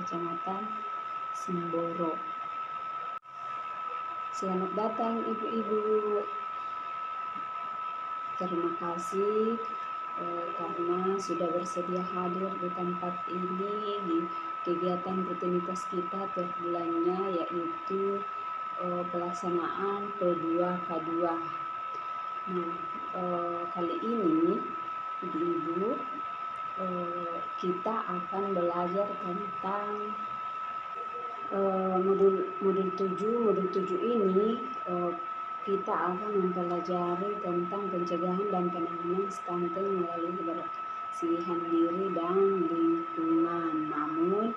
Kecamatan Semboro. Selamat datang ibu-ibu. Terima kasih karena sudah bersedia hadir di tempat ini di kegiatan rutinitas kita tiap bulannya, yaitu pelaksanaan P2K2. Nah, kali ini ibu-ibu kita akan belajar tentang modul 7. Modul 7 ini kita akan mempelajari tentang pencegahan dan penanganan stunting melalui kebersihan diri dan lingkungan. Namun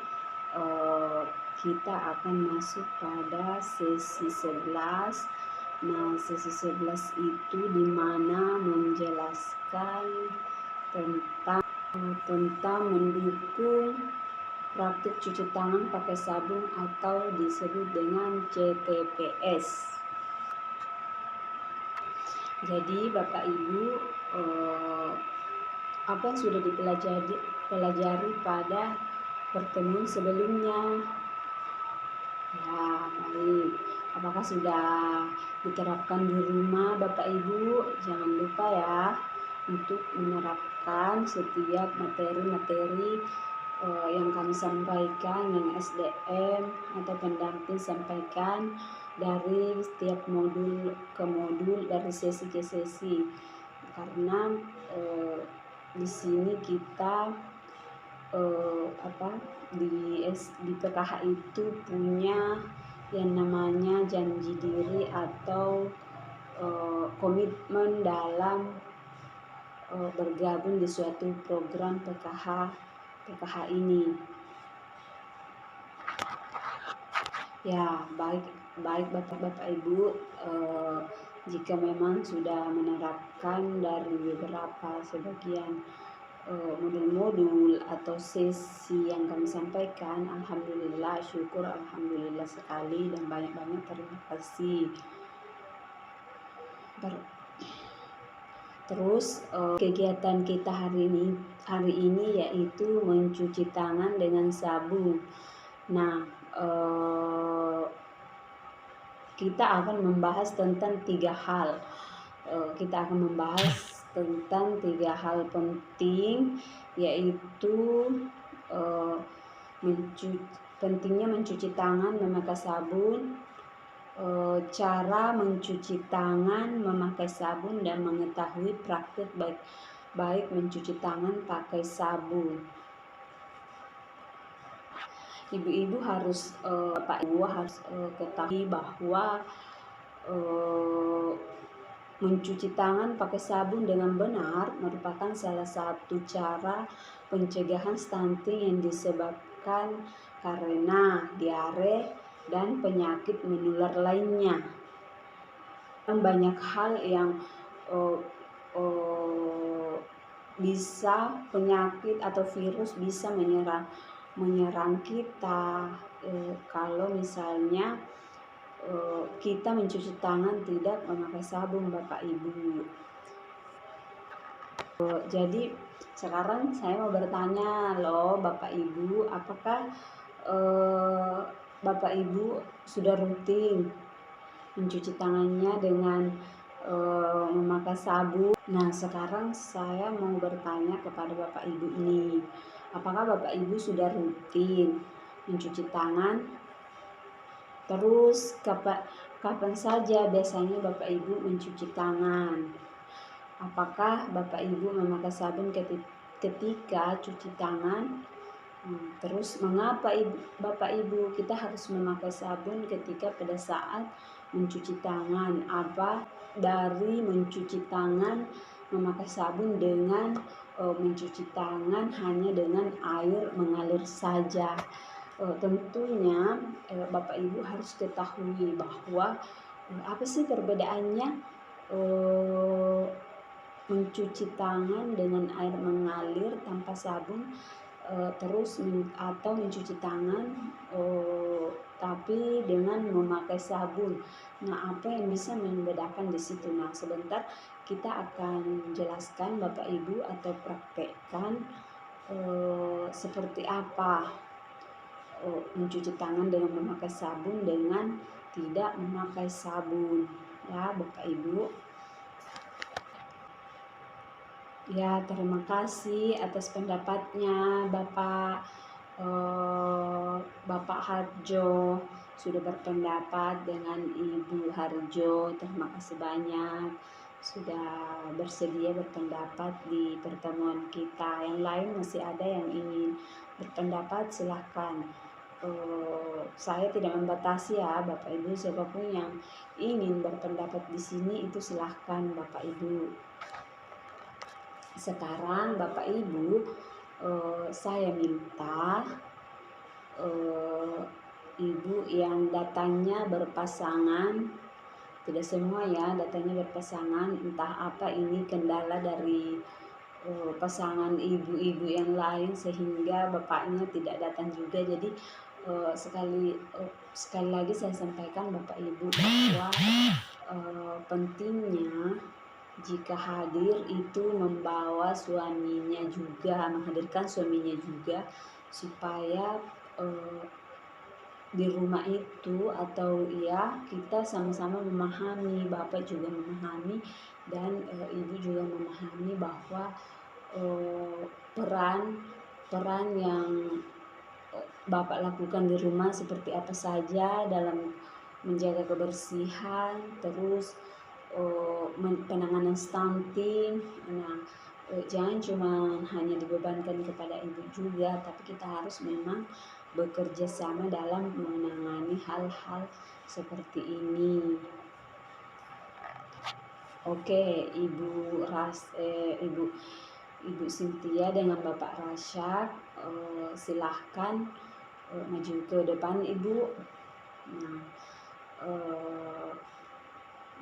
kita akan masuk pada sesi 11. Nah, sesi 11 itu dimana menjelaskan tentang mendukung praktik cuci tangan pakai sabun atau disebut dengan CTPS. Jadi Bapak Ibu, apa yang sudah dipelajari pada pertemuan sebelumnya? Ya, baik. Apakah sudah diterapkan di rumah Bapak Ibu? Jangan lupa ya untuk menerapkan setiap materi-materi yang kami sampaikan, yang SDM atau pendamping sampaikan dari setiap modul ke modul, dari sesi ke sesi, karena di sini kita di PKH itu punya yang namanya janji diri atau komitmen dalam bergabung di suatu program PKH ini. Ya, baik Bapak Ibu, jika memang sudah menerapkan dari beberapa sebagian modul-modul atau sesi yang kami sampaikan, alhamdulillah, syukur, alhamdulillah sekali, dan banyak-banyak terima kasih. Terus kegiatan kita hari ini yaitu mencuci tangan dengan sabun. Nah, kita akan membahas tentang 3 hal. Kita akan membahas tentang 3 hal penting, yaitu pentingnya mencuci tangan memakai sabun, cara mencuci tangan memakai sabun, dan mengetahui praktik baik mencuci tangan pakai sabun. Ibu-ibu harus ketahui bahwa mencuci tangan pakai sabun dengan benar merupakan salah satu cara pencegahan stunting yang disebabkan karena diare dan penyakit menular lainnya. Banyak hal yang bisa penyakit atau virus bisa menyerang kita kalau misalnya kita mencuci tangan tidak memakai sabun, Bapak Ibu. Jadi sekarang saya mau bertanya loh Bapak Ibu, apakah Bapak Ibu sudah rutin mencuci tangannya dengan memakai sabun? Nah, sekarang saya mau bertanya kepada Bapak Ibu ini, apakah Bapak Ibu sudah rutin mencuci tangan? Terus kapan saja biasanya Bapak Ibu mencuci tangan? Apakah Bapak Ibu memakai sabun ketika cuci tangan? Terus mengapa Bapak Ibu kita harus memakai sabun ketika pada saat mencuci tangan? Apa dari mencuci tangan memakai sabun dengan mencuci tangan hanya dengan air mengalir saja? Tentunya Bapak Ibu harus ketahui bahwa apa sih perbedaannya mencuci tangan dengan air mengalir tanpa sabun atau mencuci tangan tapi dengan memakai sabun. Nah, apa yang bisa membedakan di situ? Nah, sebentar kita akan jelaskan Bapak Ibu atau praktekkan seperti apa mencuci tangan dengan memakai sabun dengan tidak memakai sabun, ya Bapak Ibu. Ya, terima kasih atas pendapatnya Bapak Harjo sudah berpendapat dengan Ibu Harjo. Terima kasih banyak sudah bersedia berpendapat di pertemuan kita. Yang lain masih ada yang ingin berpendapat, silahkan. Saya tidak membatasi ya Bapak Ibu, siapapun yang ingin berpendapat di sini itu silahkan Bapak Ibu. Sekarang Bapak Ibu, saya minta ibu yang datangnya berpasangan, tidak semua ya datangnya berpasangan, entah apa ini kendala dari pasangan ibu-ibu yang lain sehingga bapaknya tidak datang juga. Jadi sekali lagi saya sampaikan Bapak Ibu bahwa pentingnya jika hadir itu membawa suaminya juga, menghadirkan suaminya juga, supaya di rumah itu atau ya kita sama-sama memahami, bapak juga memahami dan ibu juga memahami bahwa peran yang bapak lakukan di rumah seperti apa saja dalam menjaga kebersihan, terus penanganan stunting. Nah, jangan cuma hanya dibebankan kepada ibu juga, tapi kita harus memang bekerja sama dalam menangani hal-hal seperti ini. Oke, Ibu Cynthia dengan Bapak Rasyak, silahkan maju ke depan Ibu. Nah,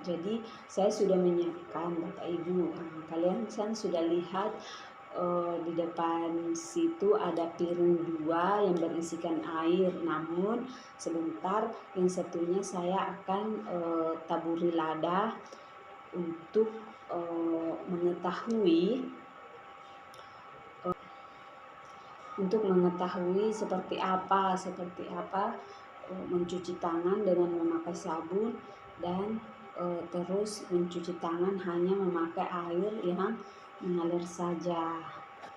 jadi saya sudah menyiapkan Bapak Ibu. Kalian kan sudah lihat di depan situ ada piring 2 yang berisikan air. Namun sebentar yang satunya saya akan taburi lada untuk mengetahui seperti apa mencuci tangan dengan memakai sabun dan terus mencuci tangan hanya memakai air yang mengalir saja.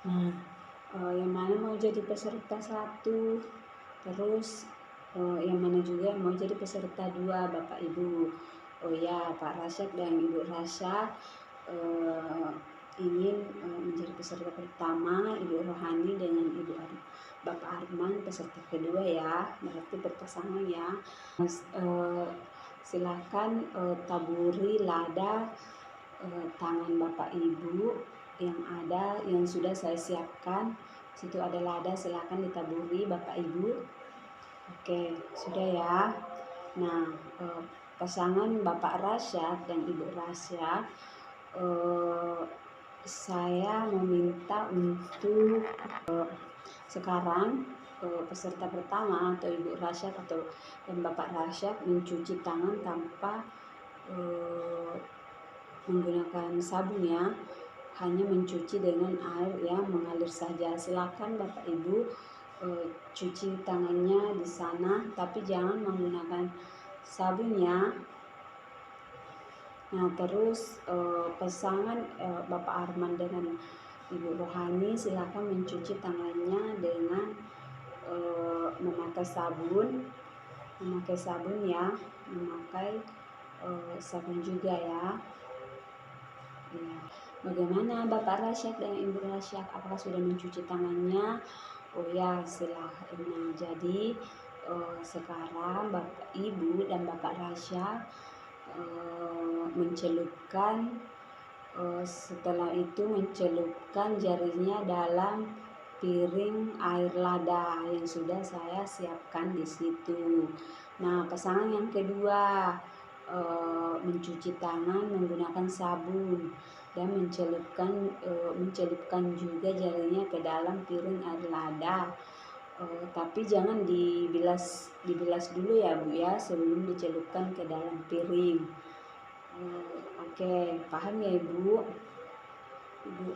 Nah, yang mana mau jadi peserta 1, terus yang mana juga mau jadi peserta 2 Bapak Ibu. Oh ya, Pak Rasyak dan Ibu Rasyak ingin menjadi peserta pertama, Ibu Rohani dengan Bapak Arman peserta kedua ya, berarti berpasangan ya. Silakan taburi lada tangan Bapak Ibu yang sudah saya siapkan. Situ ada lada, silakan ditaburi Bapak Ibu. Oke, sudah ya. Nah, pasangan Bapak Rasyak dan Ibu Rasyak, saya meminta untuk sekarang peserta pertama atau Ibu Rasyak dan Bapak Rasyak mencuci tangan tanpa menggunakan sabun ya, hanya mencuci dengan air yang mengalir saja. Silakan Bapak Ibu cuci tangannya di sana, tapi jangan menggunakan sabun ya. Nah, terus pasangan Bapak Arman dengan Ibu Rohani silakan mencuci tangannya dengan memakai sabun ya, memakai sabun juga ya. Bagaimana Bapak Rasyak dan Ibu Rasyak, apakah sudah mencuci tangannya? Oh ya, silahkan. Nah, jadi sekarang Bapak Ibu dan Bapak Rasyak setelah itu mencelupkan jarinya dalam piring air lada yang sudah saya siapkan di situ. Nah, pasangan yang kedua mencuci tangan menggunakan sabun dan mencelupkan juga jarinya ke dalam piring air lada. Tapi jangan dibilas dulu ya Bu ya, sebelum dicelupkan ke dalam piring. Oke, paham ya Ibu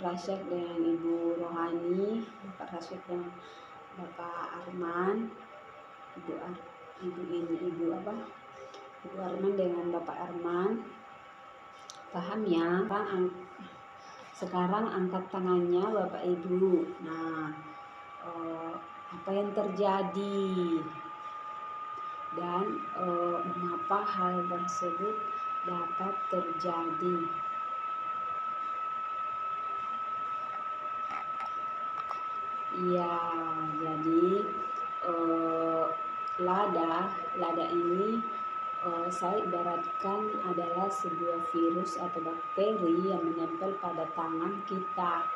Rasyak dan Ibu Rohani, Bapak Rasyak dan Bapak Arman. ibu Arman dengan Bapak Arman. Paham ya? Sekarang angkat tangannya Bapak Ibu. Nah, apa yang terjadi dan mengapa hal tersebut dapat terjadi? Ya, jadi lada ini saya ibaratkan adalah sebuah virus atau bakteri yang menempel pada tangan kita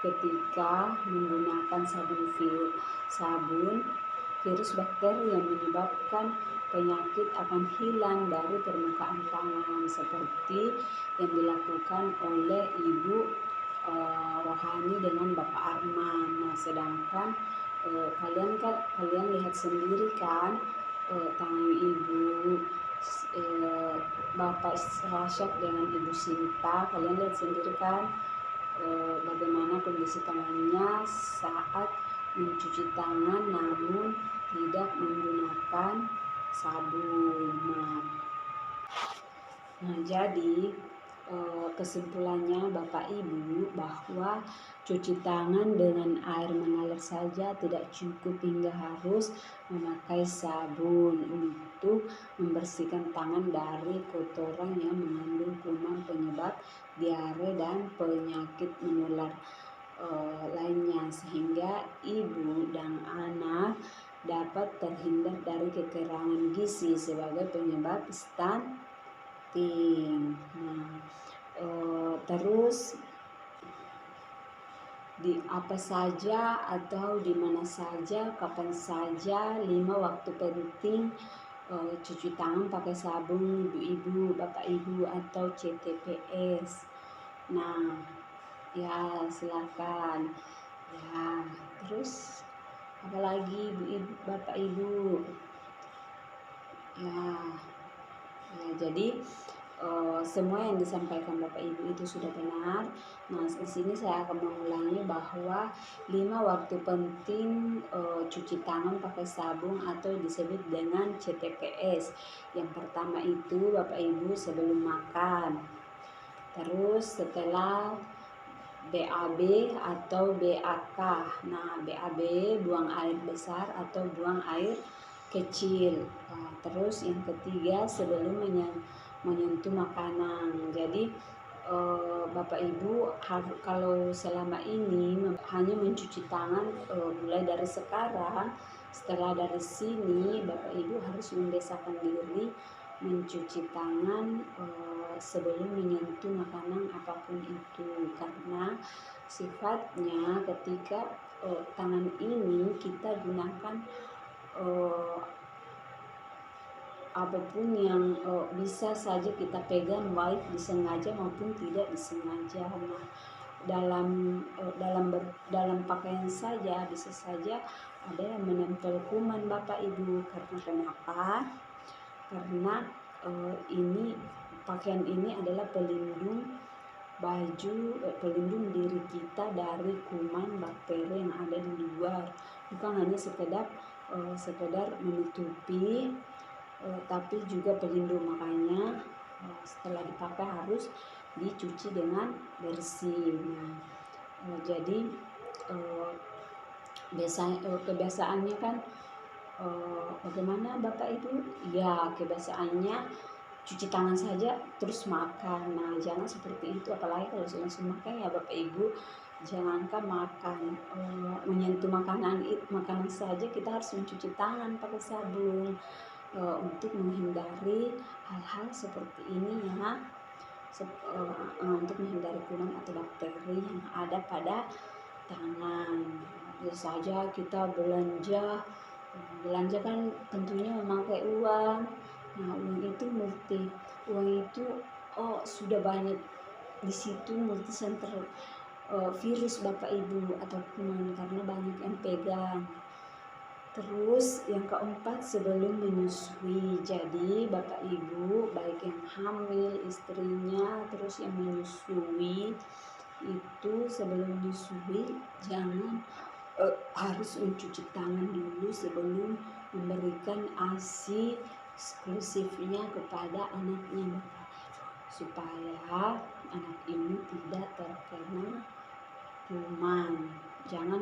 ketika menggunakan sabun. Virus bakteri yang menyebabkan penyakit akan hilang dari permukaan tangan seperti yang dilakukan oleh Ibu Rohani dengan Bapak Arman. Nah, sedangkan kalian lihat sendiri kan tangan Ibu Bapak Rasyad dengan Ibu Sinta, kalian lihat sendiri kan bagaimana kondisi tangannya saat mencuci tangan namun tidak menggunakan sabun. Nah, jadi kesimpulannya Bapak Ibu bahwa cuci tangan dengan air mengalir saja tidak cukup hingga harus memakai sabun untuk membersihkan tangan dari kotoran yang mengandung kuman penyebab diare dan penyakit menular lainnya, sehingga ibu dan anak dapat terhindar dari kekurangan gizi sebagai penyebab stunting. Nah, terus di apa saja atau di mana saja, kapan saja 5 waktu penting cuci tangan pakai sabun ibu-ibu, bapak ibu atau CTPS. Nah, ya silakan. Ya, terus apalagi ibu, bapak ibu. Ya, jadi semua yang disampaikan Bapak Ibu itu sudah benar. Nah, di sini saya akan mengulangi bahwa 5 waktu penting cuci tangan pakai sabun atau disebut dengan CTPS. Yang pertama itu Bapak Ibu sebelum makan. Terus setelah BAB atau BAK. Nah, BAB buang air besar atau buang air kecil. Nah, terus yang ketiga sebelum menyentuh makanan. Jadi Bapak Ibu kalau selama ini hanya mencuci tangan mulai dari sekarang, setelah dari sini Bapak Ibu harus membiasakan diri mencuci tangan sebelum menyentuh makanan apapun itu, karena sifatnya ketika tangan ini kita gunakan apapun yang bisa saja kita pegang, baik disengaja maupun tidak disengaja. Nah, dalam pakaian saja bisa saja ada yang menempel kuman Bapak Ibu. Karena kenapa? Karena ini pakaian ini adalah pelindung baju, pelindung diri kita dari kuman bakteri yang ada di luar, bukan hanya sekedar menutupi tapi juga pelindung. Makanya setelah dipakai harus dicuci dengan bersih. Nah, jadi kebiasaannya kan bagaimana Bapak Ibu? Ya, kebiasaannya cuci tangan saja terus makan. Nah, jangan seperti itu, apalagi kalau langsung makan ya Bapak Ibu. Jangankan makan, menyentuh makanan saja kita harus mencuci tangan pakai sabun untuk menghindari hal-hal seperti ini ya, untuk menghindari kuman atau bakteri yang ada pada tangan. Biasa saja kita belanja kan tentunya memakai uang. Nah, uang itu sudah banyak di situ multi center virus Bapak Ibu atau kuman, karena banyak yang pegang. Terus yang keempat sebelum menyusui. Jadi Bapak Ibu baik yang hamil, istrinya, terus yang menyusui itu sebelum menyusui jangan harus mencuci tangan dulu sebelum memberikan ASI eksklusifnya kepada anaknya Bapak, supaya anak ini tidak terkena kuman. Jangan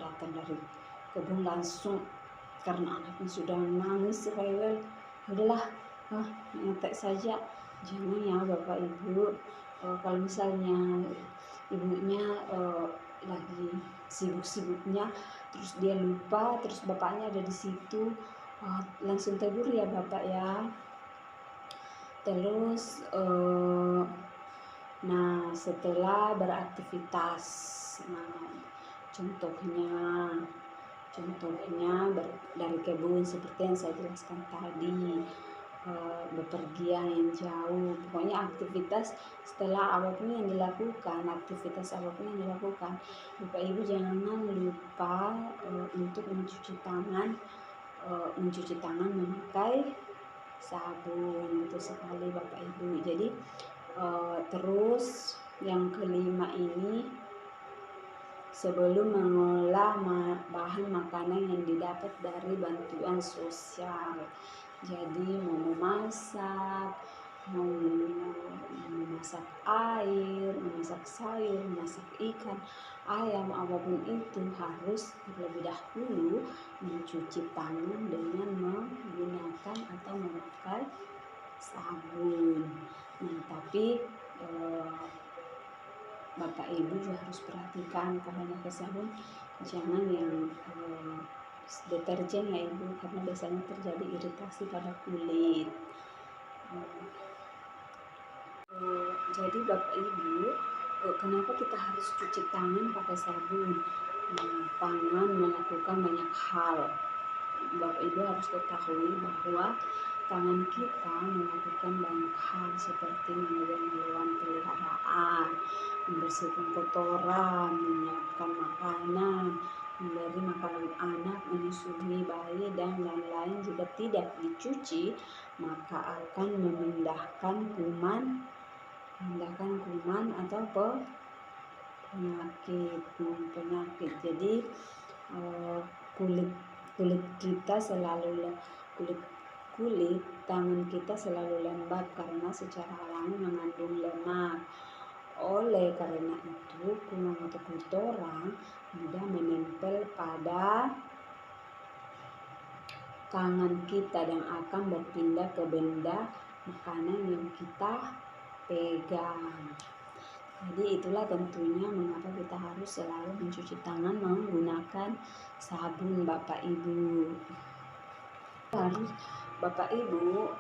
datang dari kebun langsung karena anaknya sudah nangis rewel, udahlah ngetek saja. Jangan ya Bapak Ibu. Kalau misalnya ibunya lagi sibuk-sibuknya terus dia lupa, terus bapaknya ada di situ, langsung tegur ya Bapak ya. Terus nah setelah beraktivitas, nah contohnya dari kebun seperti yang saya jelaskan tadi, bepergian yang jauh, pokoknya aktivitas setelah apapun yang dilakukan, Bapak Ibu jangan lupa untuk mencuci tangan memakai sabun. Betul sekali Bapak Ibu. Jadi terus yang kelima ini, sebelum mengolah bahan makanan yang didapat dari bantuan sosial. Jadi mau memasak, mau memasak air, memasak sayur, memasak ikan, ayam, apapun itu harus terlebih dahulu mencuci tangan dengan menggunakan atau memakai sabun. Nah, tapi Bapak Ibu juga harus perhatikan kalau pakai sabun jangan yang deterjen ya Ibu, karena biasanya terjadi iritasi pada kulit. Jadi Bapak Ibu, kenapa kita harus cuci tangan pakai sabun? Tangan melakukan banyak hal. Bapak Ibu harus ketahui bahwa tangan kita melakukan banyak hal seperti memegang hewan peliharaan, membersihkan kotoran, menyiapkan makanan, memberi makanan anak, menyusui bayi, dan lain-lain. Jika tidak dicuci, maka akan memindahkan kuman atau penyakit. Jadi kulit tangan kita selalu lembab karena secara alami mengandung lemak. Oleh karena itu, kuman atau kotoran mudah menempel pada tangan kita dan akan berpindah ke benda makanan yang kita pegang. Jadi itulah tentunya mengapa kita harus selalu mencuci tangan menggunakan sabun Bapak Ibu. Harus Bapak Ibu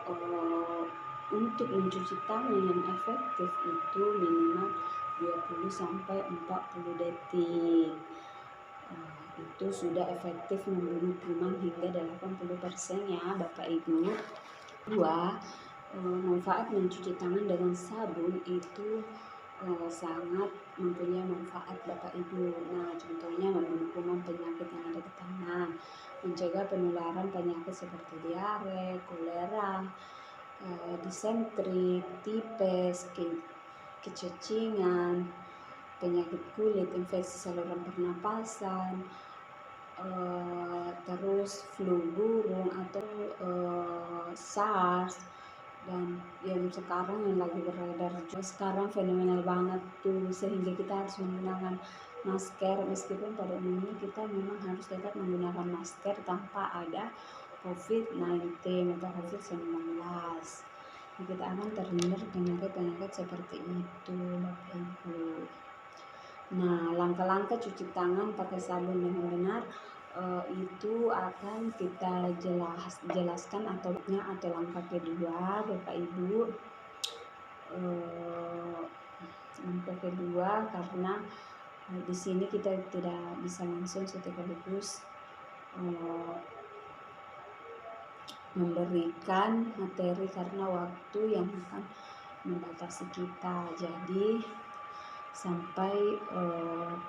untuk mencuci tangan yang efektif itu minimal 20-40 detik. Itu sudah efektif membunuh kuman hingga 80% ya Bapak Ibu. Dua, manfaat mencuci tangan dengan sabun itu sangat mempunyai manfaat Bapak Ibu. Nah, contohnya membunuh kuman penyakit yang ada di tangan, mencegah penularan penyakit seperti diare, kolera, disentri, tipes, kecacingan, penyakit kulit, infeksi saluran pernapasan, terus flu burung atau SARS, dan yang sekarang yang lagi beredar juga sekarang fenomenal banget tuh, sehingga kita harus menggunakan masker. Meskipun pada umumnya kita memang harus tetap menggunakan masker tanpa ada COVID-19 atau COVID-19, kita akan terhindar penyakit-penyakit seperti itu Bapak Ibu. Nah, langkah-langkah cuci tangan pakai sabun dengan benar itu akan kita jelaskan atau langkah kedua Bapak Ibu. Langkah kedua, karena di sini kita tidak bisa langsung sekaligus memberikan materi karena waktu yang akan membatasi kita. Jadi sampai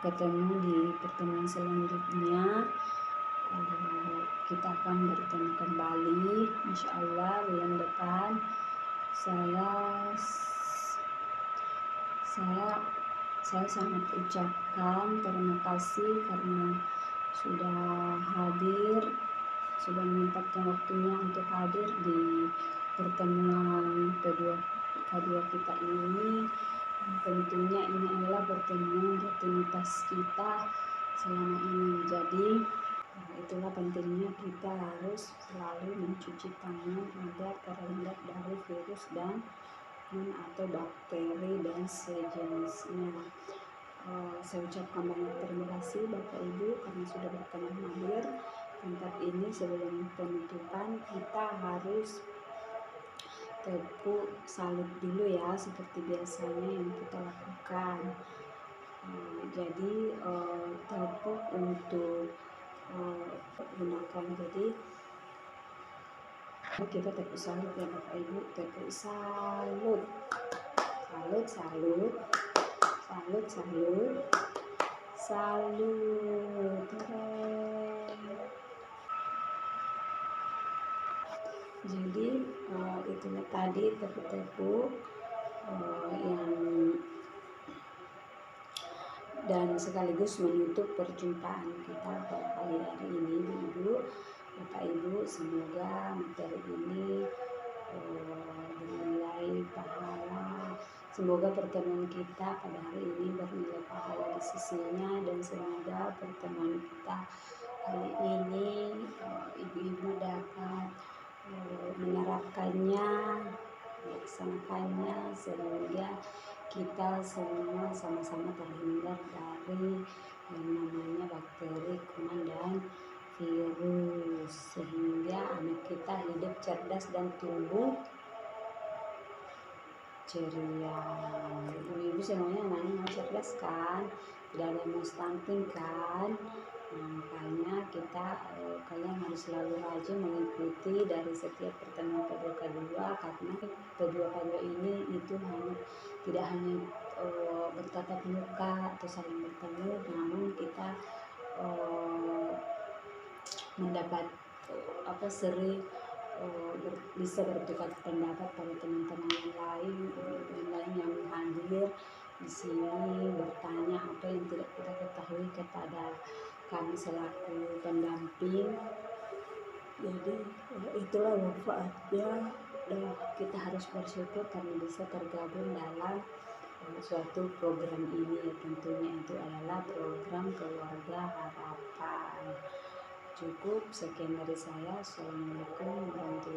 ketemu di pertemuan selanjutnya. Kita akan bertemu kembali insya Allah bulan depan. Saya sangat ucapkan terima kasih karena sudah hadir, sudah menyempatkan waktunya untuk hadir di pertemuan kedua kita ini. Tentunya ini adalah pertemuan rutinitas kita selama ini. Jadi itulah pentingnya kita harus selalu mencuci tangan agar terhindar dari virus dan atau bakteri dan sejenisnya. Saya ucapkan banyak terima kasih Bapak Ibu karena sudah berkenan hadir tempat ini. Sebelum penutupan kita harus tepuk salib dulu ya, seperti biasanya yang kita lakukan. Jadi tepuk untuk gunakan, jadi kita tepuk salib ya Bapak Ibu, tepuk salut, salut, salut, salut, salut, salut. Jadi itulah tadi tepuk-tepuk yang dan sekaligus menutup perjumpaan kita pada hari ini. Ibu, Bapak Ibu, semoga materi ini bernilai pahala. Semoga pertemuan kita pada hari ini bernilai pahala di sisinya, dan semoga pertemuan kita kali ini ibu-ibu dapat menerapkannya, melaksanakannya, sehingga kita semua sama-sama terhindar dari yang namanya bakteri, kuman, dan virus, sehingga anak kita hidup cerdas dan tumbuh ceria. Ibu-ibu semuanya anaknya mau cerdas kan, tidak ada yang mau stunting kan. Makanya kalian harus selalu rajin mengikuti dari setiap pertemuan kedua, karena kedua ini itu tidak hanya bertatap muka atau saling bertemu, namun kita mendapat sering bisa bertukar pendapat pada teman-teman yang lain yang hadir di sini, bertanya apa yang tidak kita ketahui kepada kami selaku pendamping. Jadi itulah manfaatnya, dan kita harus bersyukur karena bisa tergabung dalam suatu program ini. Tentunya itu adalah program Keluarga Harapan. Cukup sekian dari saya. Assalamualaikum warahmatullahi wabarakatuh.